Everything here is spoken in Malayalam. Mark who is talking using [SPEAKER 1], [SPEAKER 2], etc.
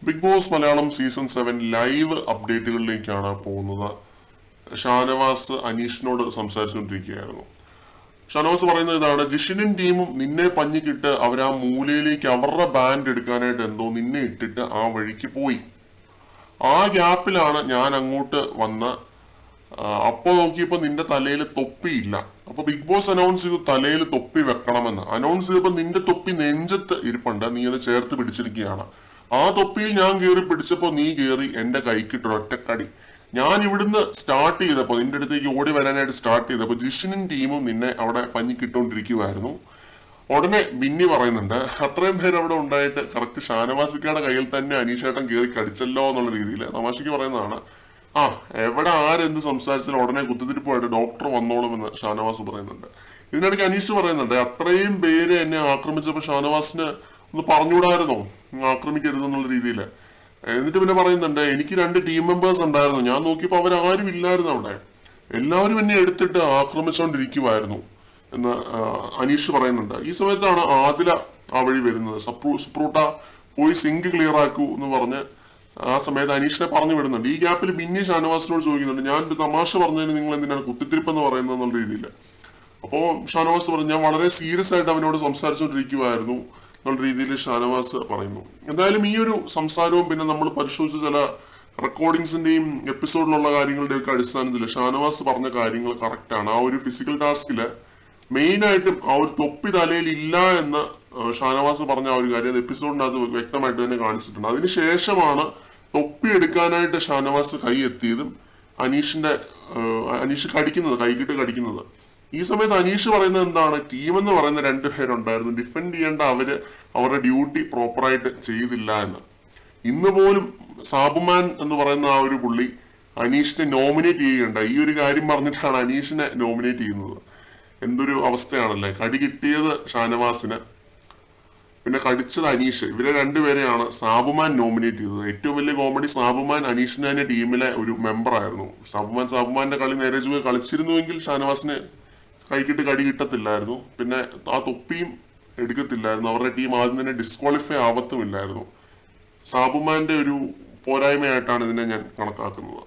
[SPEAKER 1] Big Boss Malayalam season 7 live അപ്ഡേറ്റുകളിലേക്കാണ് പോകുന്നത്. ഷാനവാസ് അനീഷിനോട് സംസാരിച്ചുകൊണ്ടിരിക്കുകയായിരുന്നു. ഷാനവാസ് പറയുന്നത് ഇതാണ്: ജിഷിനും ടീമും നിന്നെ പഞ്ഞിക്കിട്ട് അവരാ മൂലയിലേക്ക് അവരുടെ ബാൻഡ് എടുക്കാനായിട്ട് എന്തോ നിന്നെ ഇട്ടിട്ട് ആ വഴിക്ക് പോയി. ആ ഗ്യാപ്പിലാണ് ഞാൻ അങ്ങോട്ട് വന്ന. അപ്പൊ നോക്കിയപ്പോ നിന്റെ തലയിൽ തൊപ്പിയില്ല. അപ്പൊ ബിഗ് ബോസ് അനൗൺസ് ചെയ്തു തലയിൽ തൊപ്പി വെക്കണമെന്ന്. അനൗൺസ് ചെയ്തപ്പോ നിന്റെ തൊപ്പി നെഞ്ചത്ത് ഇരിപ്പുണ്ട്, നീ അത് ചേർത്ത് പിടിച്ചിരിക്കുകയാണ്. ആ തൊപ്പിയിൽ ഞാൻ കയറി പിടിച്ചപ്പോ നീ കയറി എന്റെ കൈക്കിട്ട് ഒറ്റക്കടി. ഞാൻ ഇവിടുന്ന് സ്റ്റാർട്ട് ചെയ്തപ്പോ നിന്റെ അടുത്തേക്ക് ഓടി വരാനായിട്ട് സ്റ്റാർട്ട് ചെയ്തപ്പോ ജിഷിനും ടീമും നിന്നെ അവിടെ പഞ്ഞിക്കിട്ടോണ്ടിരിക്കുവായിരുന്നു. ഉടനെ ബിന്നി പറയുന്നുണ്ട്, അത്രയും പേര് അവിടെ ഉണ്ടായിട്ട് കറക്റ്റ് ഷാനവാസിക്കയുടെ കയ്യിൽ തന്നെ അനീഷേട്ടൻ കയറി കടിച്ചല്ലോ എന്നുള്ള രീതിയിൽ തമാശയ്ക്ക് പറയുന്നതാണ്. എവിടെ ആരെന്ത് സംസാരിച്ചാലും ഉടനെ കുത്തിത്തിരിപ്പായിട്ട് ഡോക്ടർ വന്നോളുമെന്ന് ഷാനവാസ് പറയുന്നുണ്ട്. ഇതിനിടയ്ക്ക് അനീഷ് പറയുന്നുണ്ട്, അത്രയും പേര് എന്നെ ആക്രമിച്ചപ്പോ ഷാനവാസിന് ഒന്ന് പറഞ്ഞുകൂടായിരുന്നോ ആക്രമിക്കരുതെന്നുള്ള രീതിയിൽ. എന്നിട്ട് പിന്നെ പറയുന്നുണ്ട്, എനിക്ക് 2 ടീം മെമ്പേഴ്സ് ഉണ്ടായിരുന്നു, ഞാൻ നോക്കിയപ്പോൾ അവരാരും ഇല്ലായിരുന്നു അവിടെ, എല്ലാവരും എന്നെ എടുത്തിട്ട് ആക്രമിച്ചുകൊണ്ടിരിക്കുവായിരുന്നു എന്ന് അനീഷ് പറയുന്നുണ്ട്. ഈ സമയത്താണ് ആദില ആ വഴി വരുന്നത്. സുപ്രൂട്ട പോയി സിങ്ക് ക്ലിയർ ആക്കൂ എന്ന് പറഞ്ഞ് ആ സമയത്ത് അനീഷിനെ പറഞ്ഞു വിടുന്നുണ്ട്. ഈ ഗ്യാപ്പിൽ പിന്നെ ഷാനവാസിനോട് ചോദിക്കുന്നുണ്ട്, ഞാൻ ഒരു തമാശ പറഞ്ഞതിന് നിങ്ങൾ എന്തിനാണ് കുത്തിത്തിരിപ്പെന്ന് പറയുന്നത് എന്നുള്ള രീതിയിൽ. അപ്പോൾ ഷാനവാസ് പറഞ്ഞു, ഞാൻ വളരെ സീരിയസ് ആയിട്ട് അവനോട് സംസാരിച്ചുകൊണ്ടിരിക്കുവായിരുന്നു എന്നുള്ള രീതിയിൽ ഷാനവാസ് പറയുന്നു. എന്തായാലും ഈ ഒരു സംസാരവും പിന്നെ നമ്മൾ പരിശോധിച്ച ചില റെക്കോർഡിങ്സിന്റെയും എപ്പിസോഡിലുള്ള കാര്യങ്ങളുടെയും ഒക്കെ അടിസ്ഥാനത്തിൽ ഷാനവാസ് പറഞ്ഞ കാര്യങ്ങൾ കറക്റ്റാണ്. ആ ഒരു ഫിസിക്കൽ ടാസ്കില് മെയിനായിട്ടും ആ ഒരു തൊപ്പി തലയിൽ ഇല്ല എന്ന് ഷാനവാസ് പറഞ്ഞ ആ ഒരു കാര്യം അത് എപ്പിസോഡിനകത്ത് വ്യക്തമായിട്ട് തന്നെ കാണിച്ചിട്ടുണ്ട്. അതിനുശേഷമാണ് തൊപ്പി എടുക്കാനായിട്ട് ഷാനവാസ് കൈ എത്തിയതും അനീഷ് കടിക്കുന്നത്, കൈകിട്ട് കടിക്കുന്നത്. ഈ സമയത്ത് അനീഷ് പറയുന്നത് എന്താണ്, ടീം എന്ന് പറയുന്ന 2 പേരുണ്ടായിരുന്നു, ഡിഫെൻഡ് ചെയ്യേണ്ട അവര് അവരുടെ ഡ്യൂട്ടി പ്രോപ്പറായിട്ട് ചെയ്തില്ല എന്ന്. ഇന്ന് പോലും സാബുമാൻ എന്ന് പറയുന്ന ആ ഒരു പുള്ളി അനീഷിനെ നോമിനേറ്റ് ചെയ്യുകയുണ്ടായി. ഈ ഒരു കാര്യം പറഞ്ഞിട്ടാണ് അനീഷിനെ നോമിനേറ്റ് ചെയ്യുന്നത്. എന്തൊരു അവസ്ഥയാണല്ലേ. കടി കിട്ടിയത് ഷാനവാസിന്, പിന്നെ കടിച്ചത് അനീഷ്. ഇവരെ 2 പേരെയാണ് സാബുമാൻ നോമിനേറ്റ് ചെയ്തത്. ഏറ്റവും വലിയ കോമഡി, സാബുമാൻ അനീഷിന്റെ തന്നെ ടീമിലെ ഒരു മെമ്പർ ആയിരുന്നു. സാബുമാന്റെ കളി നേരെ ചുവ കളിച്ചിരുന്നുവെങ്കിൽ ഷാനവാസിന് കൈക്കിട്ട് കടി കിട്ടത്തില്ലായിരുന്നു, പിന്നെ ആ തൊപ്പിയും എടുക്കത്തില്ലായിരുന്നു, അവരുടെ ടീം ആദ്യം തന്നെ ഡിസ്ക്വാളിഫൈ ആവത്തുമില്ലായിരുന്നു. സാബുമാന്റെ ഒരു പോരായ്മയായിട്ടാണ് ഇതിനെ ഞാൻ കണക്കാക്കുന്നത്.